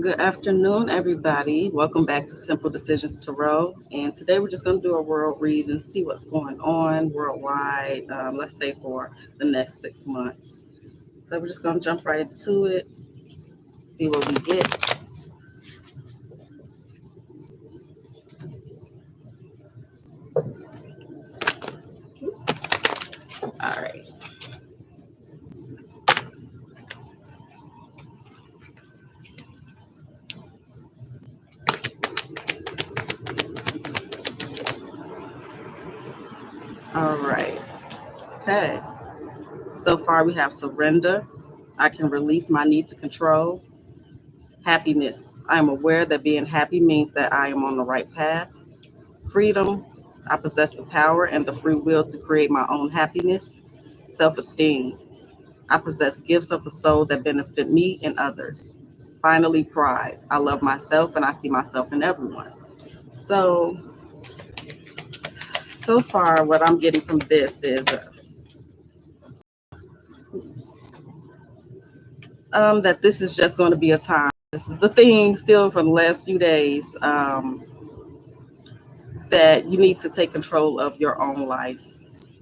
Good afternoon, everybody. Welcome back to Simple Decisions Tarot. And today we're just going to do a world read and see what's going on worldwide, let's say for the next 6 months. So we're just going to jump right into it, see what we get. All right. All right. Okay. So far we have surrender. I can release my need to control. Happiness. I am aware that being happy means that I am on the right path. Freedom. I possess the power and the free will to create my own happiness. Self esteem. I possess gifts of the soul that benefit me and others. Finally, pride. I love myself and I see myself in everyone. So, so far, what I'm getting from this is that this is just going to be a time. This is the thing still from the last few days, that you need to take control of your own life,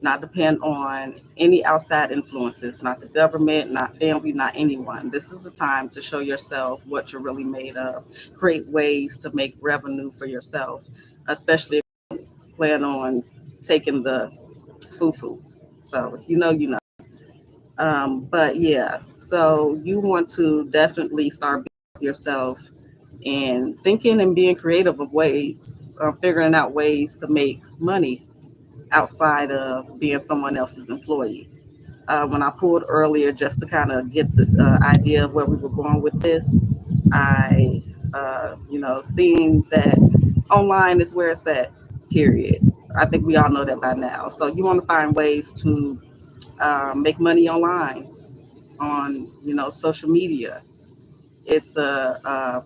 not depend on any outside influences, not the government, not family, not anyone. This is the time to show yourself what you're really made of, create ways to make revenue for yourself, especially if you plan on taking the foo-foo. So if you know, you know. But yeah, so you want to definitely start being yourself and thinking and being creative of ways, figuring out ways to make money outside of being someone else's employee. When I pulled earlier, just to kind of get the idea of where we were going with this, I, seeing that online is where it's at, period. I think we all know that by now. So you want to find ways to make money online on, social media. It's a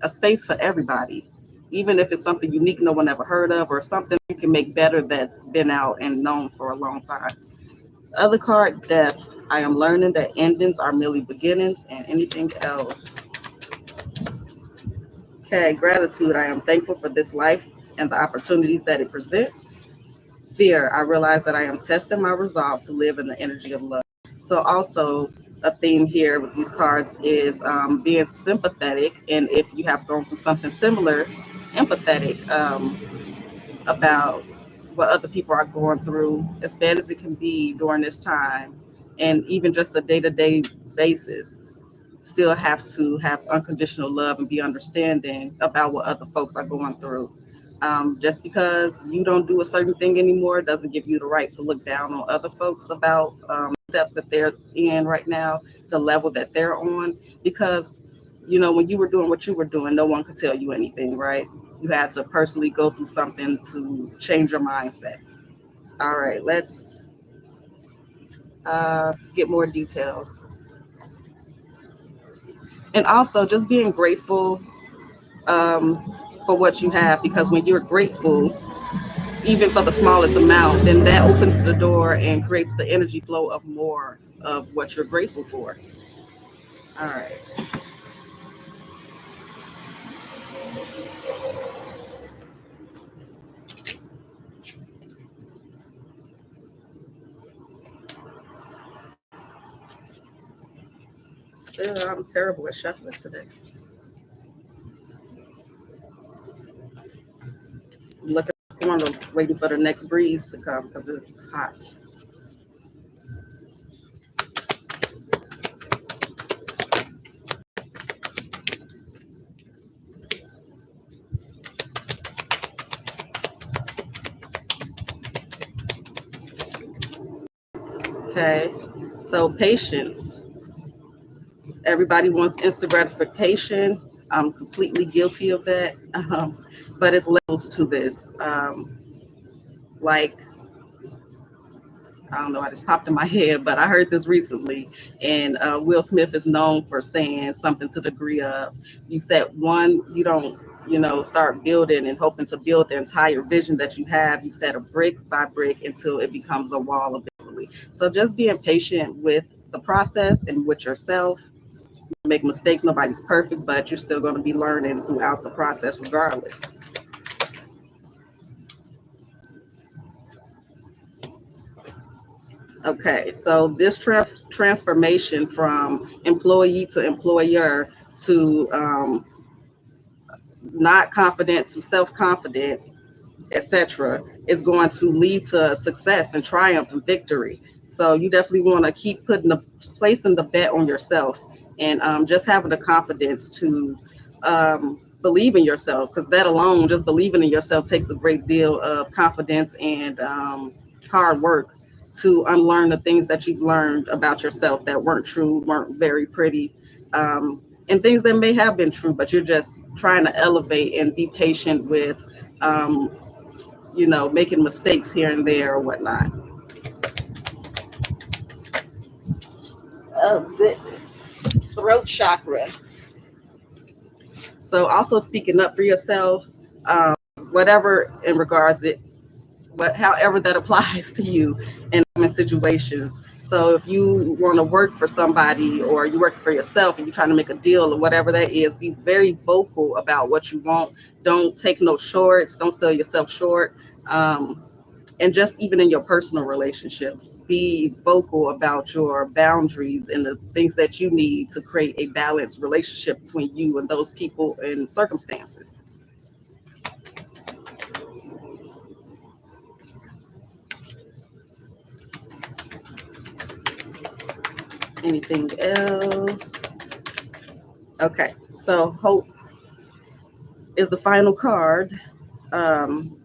space for everybody, even if it's something unique no one ever heard of or something you can make better that's been out and known for a long time. Other card, death. I am learning that endings are merely beginnings and anything else. Okay, gratitude. I am thankful for this life and the opportunities that it presents. Fear. I realize that I am testing my resolve to live in the energy of love. So also a theme here with these cards is being sympathetic, and if you have gone through something similar, empathetic about what other people are going through, as bad as it can be during this time, and even just a day-to-day basis. Still have to have unconditional love and be understanding about what other folks are going through. Just because you don't do a certain thing anymore doesn't give you the right to look down on other folks about steps that they're in right now, the level that they're on. Because, when you were doing what you were doing, no one could tell you anything, right? You had to personally go through something to change your mindset. All right, let's get more details. And also just being grateful um, for what you have, because when you're grateful, even for the smallest amount, then that opens the door and creates the energy flow of more of what you're grateful for. All right. I'm terrible at shuffling today. I'm looking at the corner, waiting for the next breeze to come because it's hot. Okay. So patience. Everybody wants instant gratification. I'm completely guilty of that. But it's levels to this. Like, I don't know, I just popped in my head, but I heard this recently. And Will Smith is known for saying something to the degree of, you set one, you don't start building and hoping to build the entire vision that you have. You set a brick by brick until it becomes a wall eventually. So just being patient with the process and with yourself. Make mistakes, nobody's perfect, but you're still going to be learning throughout the process regardless. Okay, so this transformation from employee to employer to not confident to self-confident, etc., is going to lead to success and triumph and victory. So you definitely want to keep placing the bet on yourself, and just having the confidence to believe in yourself, because that alone, just believing in yourself, takes a great deal of confidence and hard work to unlearn the things that you've learned about yourself that weren't true, weren't very pretty, and things that may have been true, but you're just trying to elevate and be patient with um, making mistakes here and there or whatnot. Oh goodness. Throat chakra. So also speaking up for yourself, um, whatever in regards it, however that applies to you in situations. So if you want to work for somebody or you work for yourself and you're trying to make a deal or whatever that is, be very vocal about what you want. Don't take no shorts. Don't sell yourself short. Um, and just even in your personal relationships, be vocal about your boundaries and the things that you need to create a balanced relationship between you and those people and circumstances. Anything else? Okay, so hope is the final card. Um,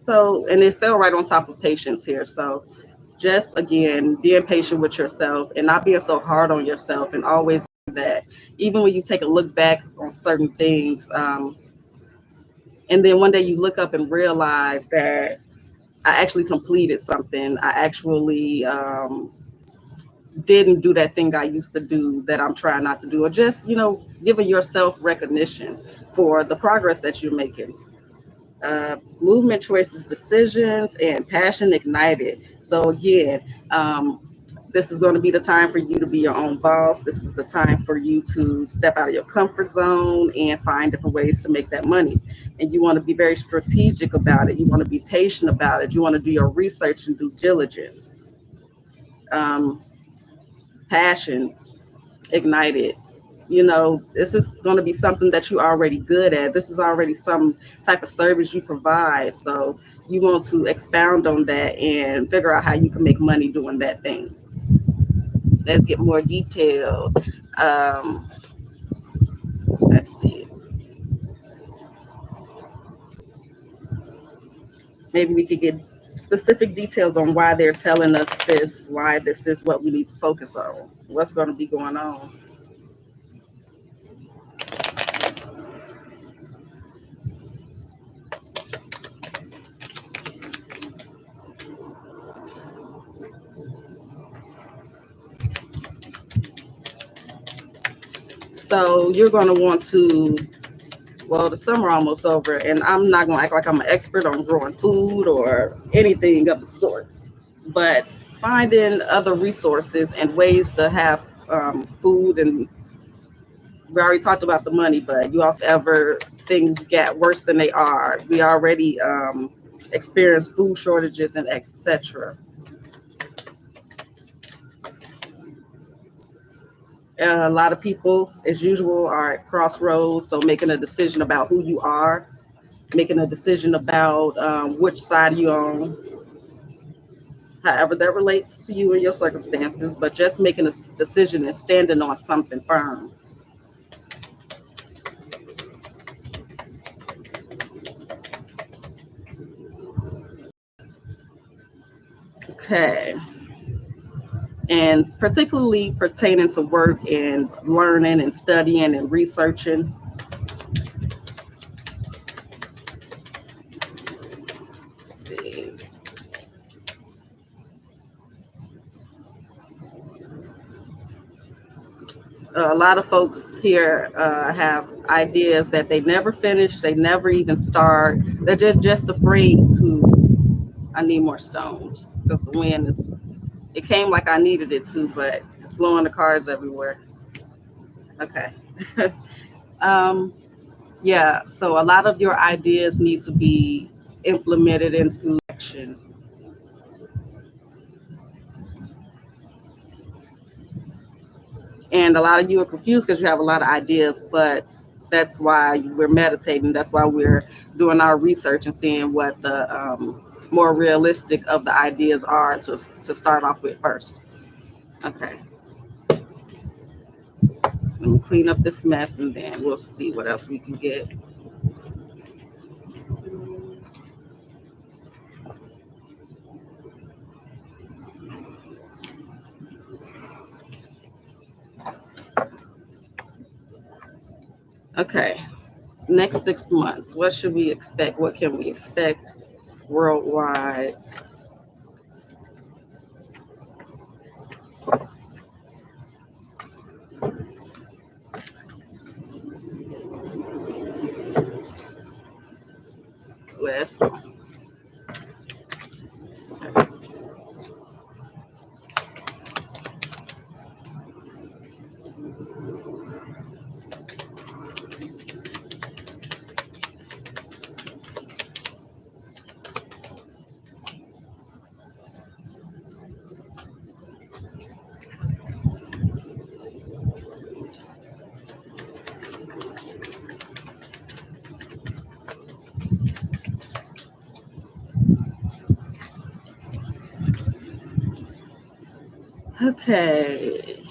and it fell right on top of patience here. So just again, being patient with yourself and not being so hard on yourself, and always that even when you take a look back on certain things, and then one day you look up and realize that I actually completed something. I actually didn't do that thing I used to do that I'm trying not to do, or just, giving yourself recognition for the progress that you're making. Movement choices, decisions, and passion ignited. So again, um, this is going to be the time for you to be your own boss. This is the time for you to step out of your comfort zone and find different ways to make that money. And you want to be very strategic about it. You want to be patient about it. You want to do your research and due diligence. Um, Passion ignited. This is going to be something that you're already good at. This is already some type of service you provide. So you want to expound on that and figure out how you can make money doing that thing. Let's get more details. Um, let's see. Maybe we could get specific details on why they're telling us this, why this is what we need to focus on, what's going to be going on. So you're going to want to, well, the summer almost over, and I'm not going to act like I'm an expert on growing food or anything of the sorts, but finding other resources and ways to have food. And we already talked about the money, but you also ever things get worse than they are. We already experience food shortages and etc. A lot of people, as usual, are at crossroads. So making a decision about who you are, making a decision about which side you're on, however that relates to you and your circumstances, but just making a decision and standing on something firm. Okay. And particularly pertaining to work and learning and studying and researching. Let's see. A lot of folks here have ideas that they never finish, they never even start. They're just afraid to. I need more stones because the wind is. It came like I needed it to, but it's blowing the cards everywhere. Okay. um, yeah. So a lot of your ideas need to be implemented into action. And a lot of you are confused because you have a lot of ideas, but that's why we're meditating. That's why we're doing our research and seeing what the more realistic of the ideas are to start off with first. Okay, let me clean up this mess and then we'll see what else we can get. Okay, next 6 months. What should we expect? What can we expect worldwide? Last one. Okay.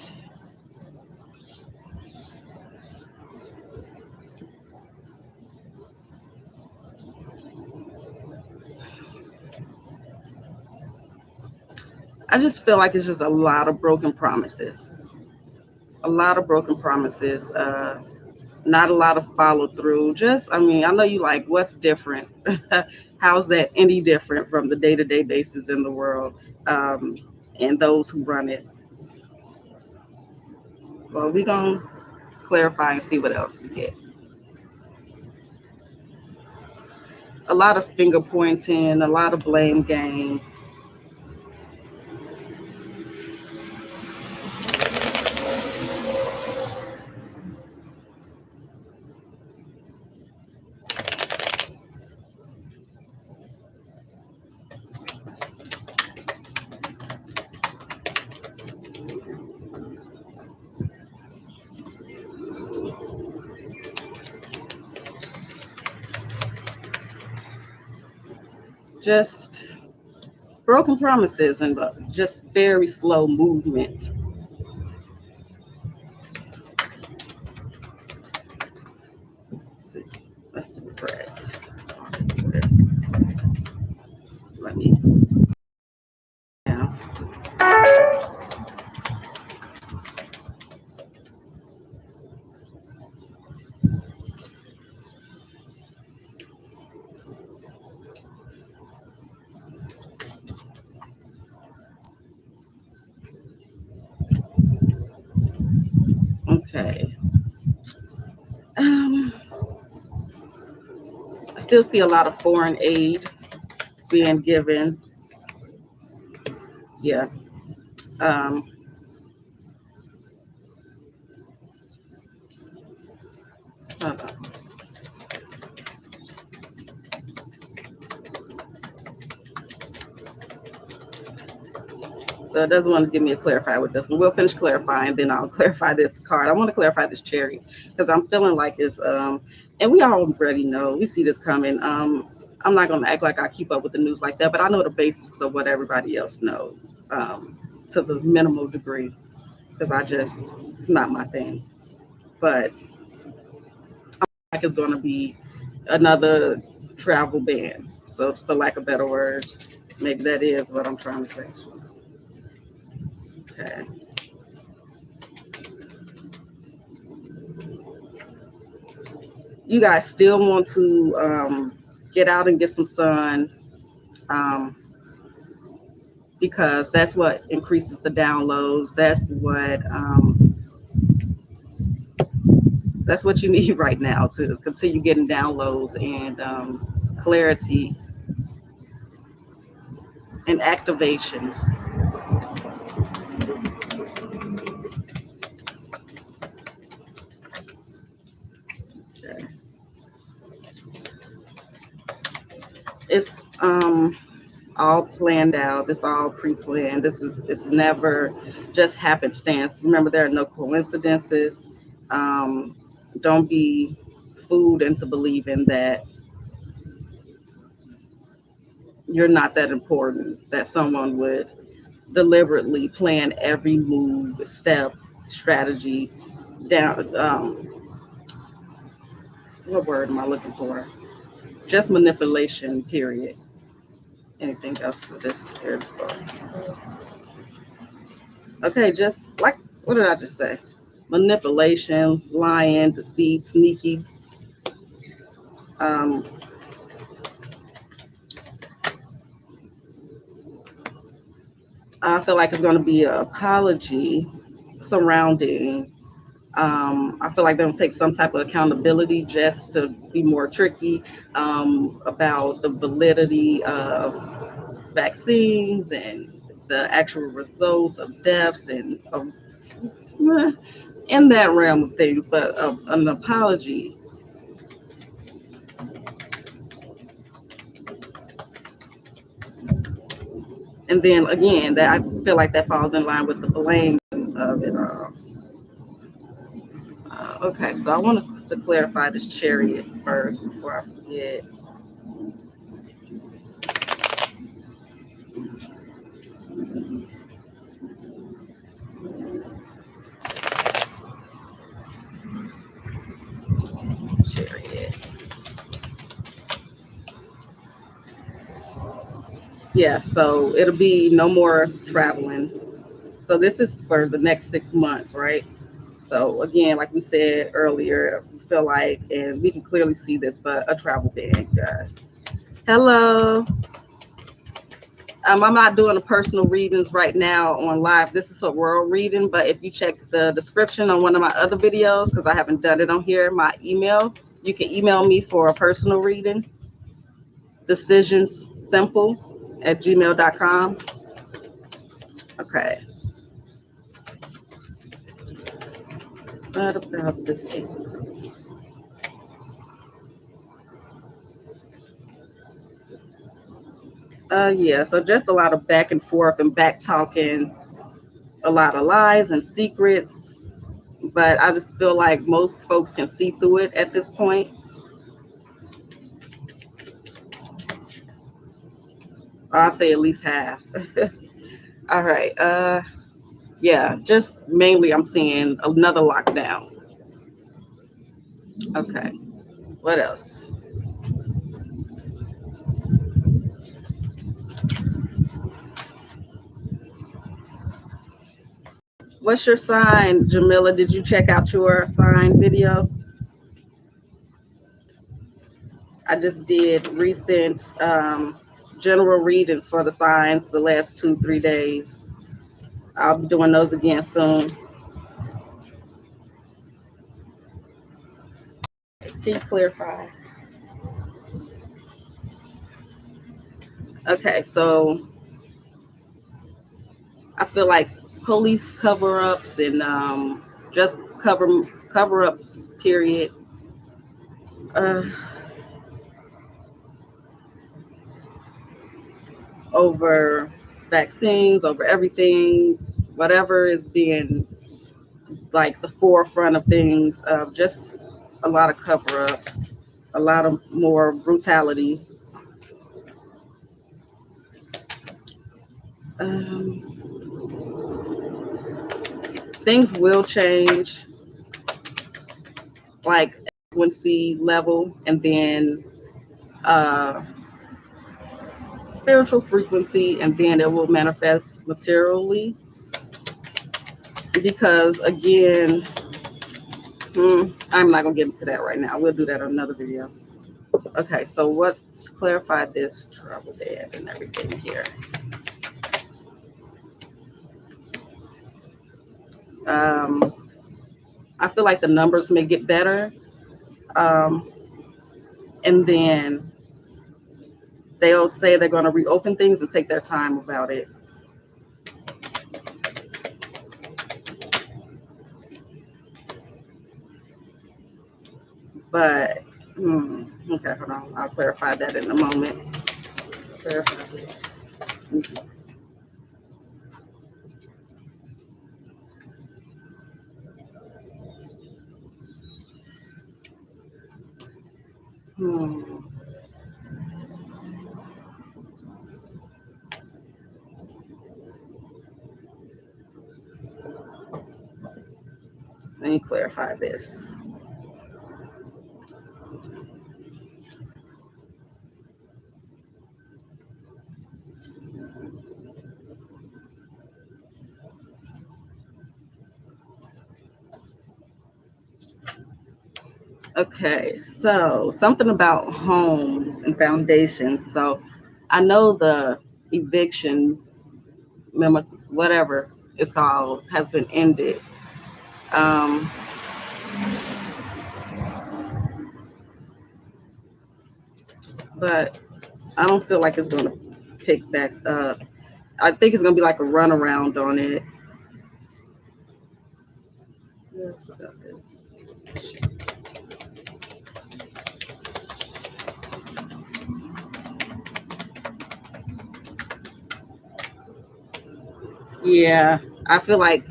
I just feel like it's just a lot of broken promises. A lot of broken promises. Not a lot of follow through. Just, I mean, I know you like, what's different? How's that any different from the day to day basis in the world um, and those who run it? Well, we're going to clarify and see what else we get. A lot of finger pointing, a lot of blame game. Just broken promises and just very slow movement. Let's see. Let's do Fred's. Let me. Yeah. Okay. Um, I still see a lot of foreign aid being given. Yeah. Um, hold on. So it doesn't want to give me a clarify with this one. We'll finish clarifying, then I'll clarify this card. I want to clarify this cherry because I'm feeling like it's and we already know, we see this coming. I'm not gonna act like I keep up with the news like that, but I know the basics of what everybody else knows to the minimal degree because it's not my thing. But like it's gonna be another travel ban. So for lack of better words, maybe that is what I'm trying to say. Okay. You guys still want to get out and get some sun um, because that's what increases the downloads. That's what That's what you need right now to continue getting downloads and clarity and activations. Okay. It's all planned out. It's all pre-planned. It's never just happenstance. Remember, there are no coincidences. Um, don't be fooled into believing that you're not that important, that someone would deliberately plan every move, step, strategy down. What word am I looking for? Just manipulation, period. Anything else for this here? Okay, just like, what did I just say? Manipulation, lying, deceit, sneaky. Um, I feel like it's going to be an apology surrounding. I feel like they'll take some type of accountability just to be more tricky about the validity of vaccines and the actual results of deaths and in that realm of things. But an apology. And then again, that I feel like that falls in line with the blame of it all. Okay, so I wanted to clarify this chariot first before I forget. Chariot. Yeah, so it'll be no more traveling. So this is for the next 6 months, right? So again, like we said earlier, we feel like, and we can clearly see this, but a travel ban, guys. Hello. I'm not doing the personal readings right now on live. This is a world reading, but if you check the description on one of my other videos, because I haven't done it on here, my email, you can email me for a personal reading, decisionssimple@gmail.com. Okay. What about this case? Yeah, so just a lot of back and forth and back talking, a lot of lies and secrets, but I just feel like most folks can see through it at this point. Or I'll say at least half. All right. Yeah, just mainly I'm seeing another lockdown. Okay. What else? What's your sign, Jamila? Did you check out your sign video? I just did recent general readings for the signs the last 2, 3 days. I'll be doing those again soon. Can you clarify? Okay, so I feel like police cover-ups and just cover-ups. Period. Uh, Over vaccines, over everything, whatever is being like the forefront of things. Just a lot of cover-ups, a lot of more brutality. Um, Things will change, like frequency level, and then uh, spiritual frequency, and then it will manifest materially. Because again, I'm not gonna get into that right now. We'll do that on another video. Okay, so what clarify this travel ban and everything here? Um, I feel like the numbers may get better. Um, and then they'll say they're going to reopen things and take their time about it. But, okay, hold on. I'll clarify that in a moment. Clarify this. Hmm. Let me clarify this. Okay, so something about homes and foundations. So I know the eviction, whatever it's called, has been ended. Um, but I don't feel like it's going to pick back up. I think it's going to be like a runaround on it. Yes, about this. Yeah, I feel like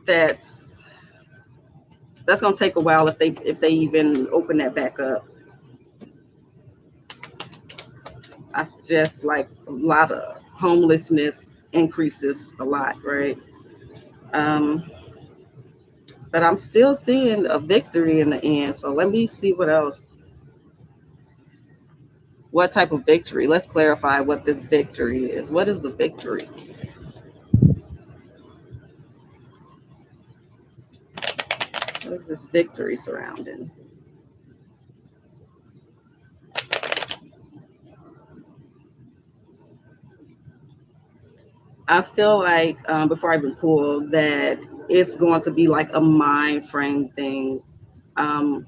that's that's gonna take a while if they even open that back up. I just like a lot of homelessness increases a lot, right? Um, but I'm still seeing a victory in the end. So let me see what else. What type of victory? Let's clarify what this victory is. What is the victory? What is this victory surrounding? I feel like before I even pull that it's going to be like a mind frame thing. Um,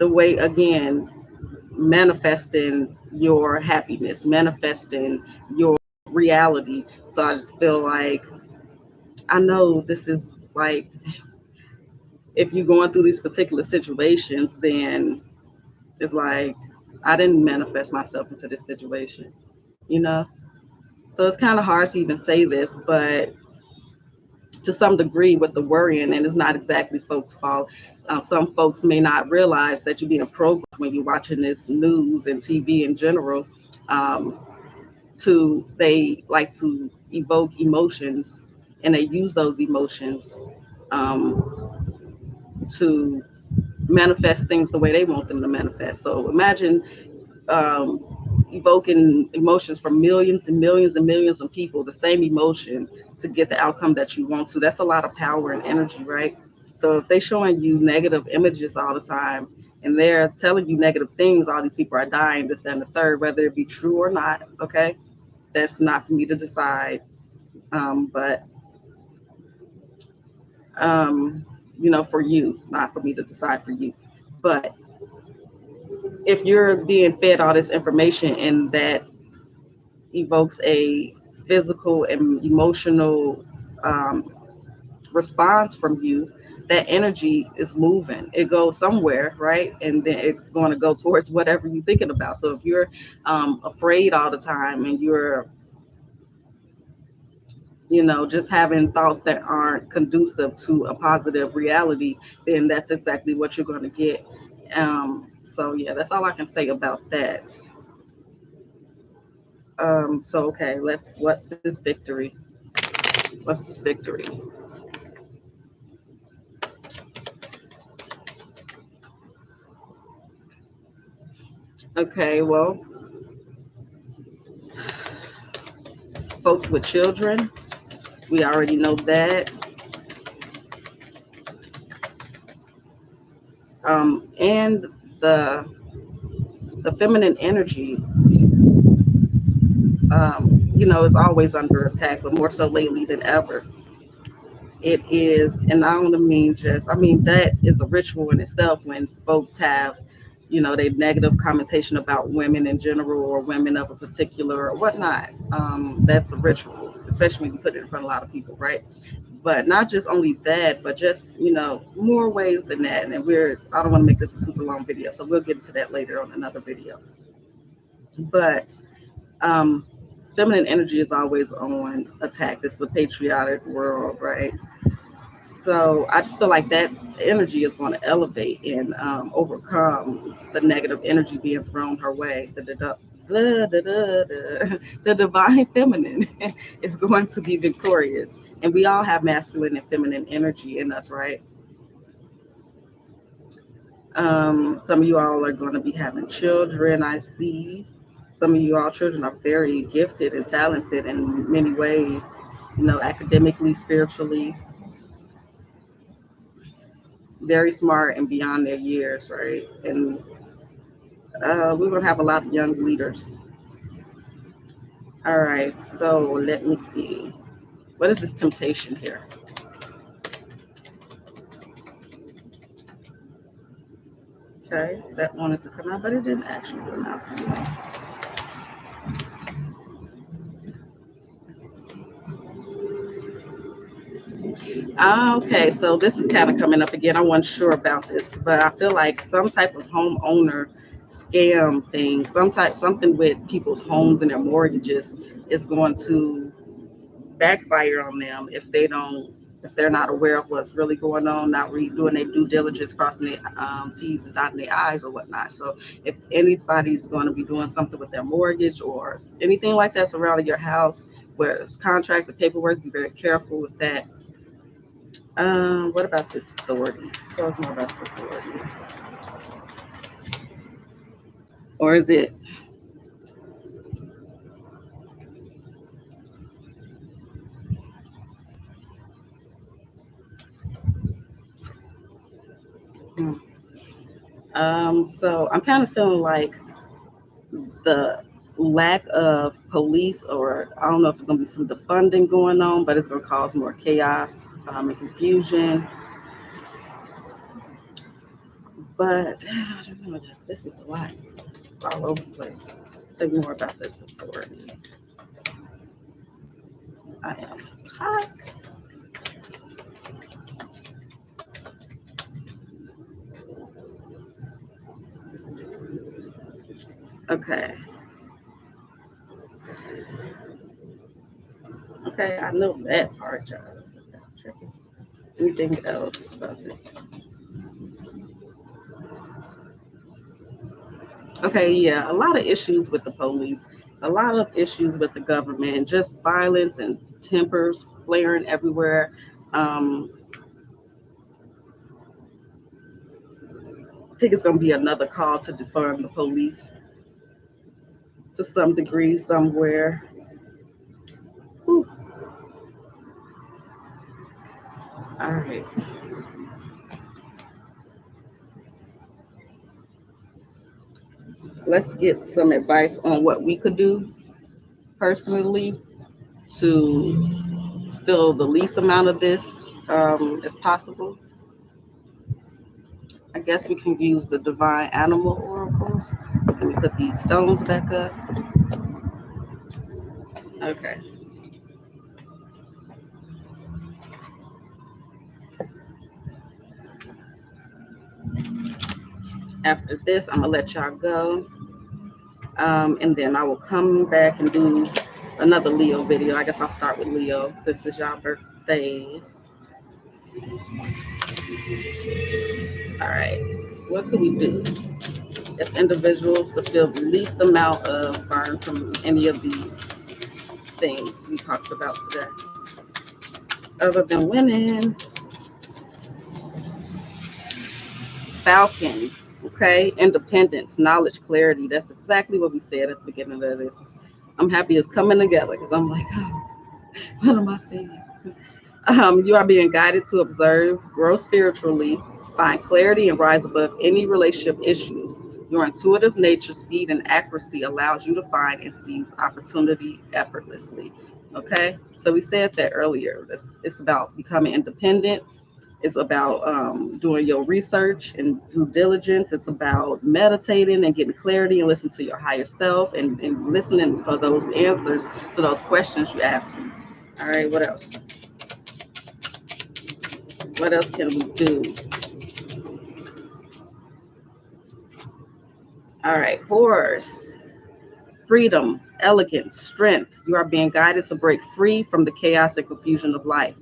the way again manifesting your happiness, manifesting your reality. So I just feel like I know this is like if you're going through these particular situations, then it's like I didn't manifest myself into this situation, you know? So it's kind of hard to even say this, but to some degree with the worrying, and it's not exactly folks' fault. Some folks may not realize that you're being programmed when you're watching this news and TV in general. Um, they like to evoke emotions, and they use those emotions um, to manifest things the way they want them to manifest. So imagine evoking emotions from millions and millions and millions of people, the same emotion to get the outcome that you want to. That's a lot of power and energy, right? So if they're showing you negative images all the time and they're telling you negative things, all these people are dying, this, that, and the third, whether it be true or not, okay? That's not for me to decide. But um, for you, not for me to decide for you. But if you're being fed all this information and that evokes a physical and emotional um, response from you, that energy is moving. It goes somewhere, right? And then it's going to go towards whatever you're thinking about. So if you're afraid all the time and you're just having thoughts that aren't conducive to a positive reality, then that's exactly what you're going to get. So yeah, that's all I can say about that. So okay, what's this victory? What's this victory? Okay, well, folks with children, we already know that. And the feminine energy, is always under attack, but more so lately than ever. It is, and I don't mean just, I mean, that is a ritual in itself when folks have, they negative connotation about women in general or women of a particular or whatnot. That's a ritual, especially when you put it in front of a lot of people, right? But not just only that, but just, more ways than that. And I don't want to make this a super long video, so we'll get into that later on another video. But um, feminine energy is always on attack. This is a patriotic world, right? So I just feel like that energy is going to elevate and overcome the negative energy being thrown her way. The divine feminine is going to be victorious. And we all have masculine and feminine energy in us, right? Some of you all are going to be having children, I see. Some of you all children are very gifted and talented in many ways, academically, spiritually, very smart and beyond their years, right? And we're going to have a lot of young leaders. All right, so let me see. What is this temptation here? Okay, that wanted to come out, but it didn't actually come out. Okay, so this is kind of coming up again. I wasn't sure about this, but I feel like some type of homeowner scam thing, something with people's homes and their mortgages is going to backfire on them if they're not aware of what's really going on, not doing their due diligence, crossing their T's and dotting their I's or whatnot. So if anybody's going to be doing something with their mortgage or anything like that surrounding your house, where it's contracts and paperwork, be very careful with that. What about this authority? Tell us more about the authority. Or is it? So I'm kind of feeling like the lack of police, or I don't know if it's going to be some defunding going on, but it's going to cause more chaos and confusion. But I don't know, this is a lot. It's all over the place. Say more about this authority. I am hot. Okay. Okay, I know that part, y'all. Anything else about this? Okay, yeah, a lot of issues with the police, a lot of issues with the government, just violence and tempers flaring everywhere. I think it's going to be another call to defund the police to some degree somewhere. Whew. All right. Let's get some advice on what we could do personally to fill the least amount of this as possible. I guess we can use the divine animal oracles. Let me put these stones back up. Okay. After this, I'm gonna let y'all go. And then I will come back and do another Leo video. I guess I'll start with Leo since it's y'all birthday. All right. What could we do as individuals to feel the least amount of burn from any of these things we talked about today? Other than winning, Falcon, okay? Independence, knowledge, clarity. That's exactly what we said at the beginning of this. I'm happy it's coming together because I'm like, oh, what am I saying? You are being guided to observe, grow spiritually, find clarity, and rise above any relationship issues. Your intuitive nature, speed, and accuracy allows you to find and seize opportunity effortlessly. Okay, so we said that earlier. It's about becoming independent. It's about doing your research and due diligence. It's about meditating and getting clarity and listening to your higher self and listening for those answers to those questions you ask them. All right, what else? What else can we do? All right, horse. Freedom, elegance, strength. You are being guided to break free from the chaos and confusion of life.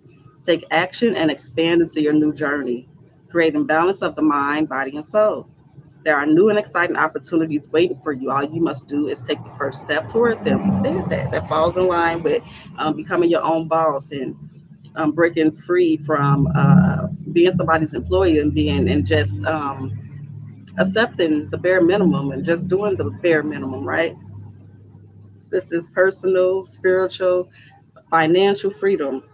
Take action and expand into your new journey, creating balance of the mind, body, and soul. There are new and exciting opportunities waiting for you. All you must do is take the first step toward them. We said that. That falls in line with becoming your own boss and breaking free from being somebody's employee and being and just accepting the bare minimum and just doing the bare minimum, right? This is personal, spiritual, financial freedom.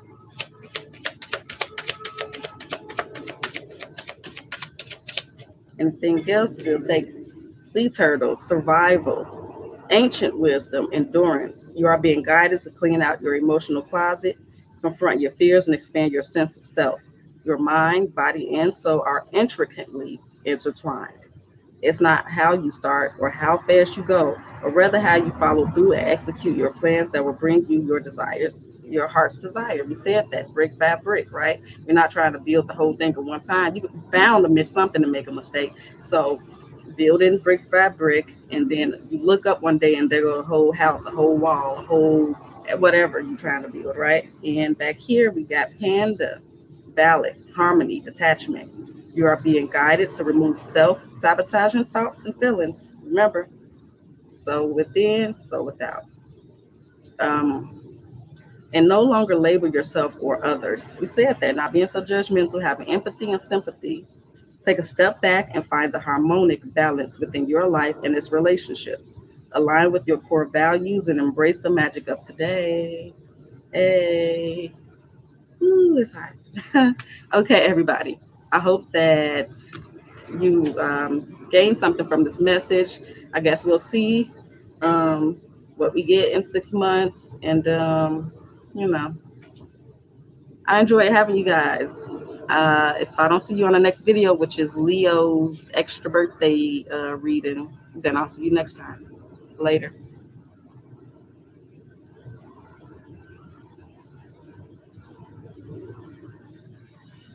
Anything else? We'll take sea turtle, survival, ancient wisdom, endurance. You are being guided to clean out your emotional closet, confront your fears, and expand your sense of self. Your mind, body, and soul are intricately intertwined. It's not how you start or how fast you go, but rather how you follow through and execute your plans that will bring you your desires, your heart's desire. We said that brick by brick, right? You're not trying to build the whole thing at one time. You're bound to miss something to make a mistake. So building brick by brick, and then you look up one day and there go a whole house, a whole wall, a whole whatever you're trying to build, right? And back here we got panda, balance, harmony, detachment. You are being guided to remove self-sabotaging thoughts and feelings. Remember, so within, so without. Um, and no longer label yourself or others. We said that, not being so judgmental, having empathy and sympathy. Take a step back and find the harmonic balance within your life and its relationships. Align with your core values and embrace the magic of today. Hey, ooh, it's hot. Okay, everybody. I hope that you gain something from this message. I guess we'll see what we get in 6 months. And, you know, I enjoy having you guys. If I don't see you on the next video, which is Leo's extra birthday reading, then I'll see you next time. Later.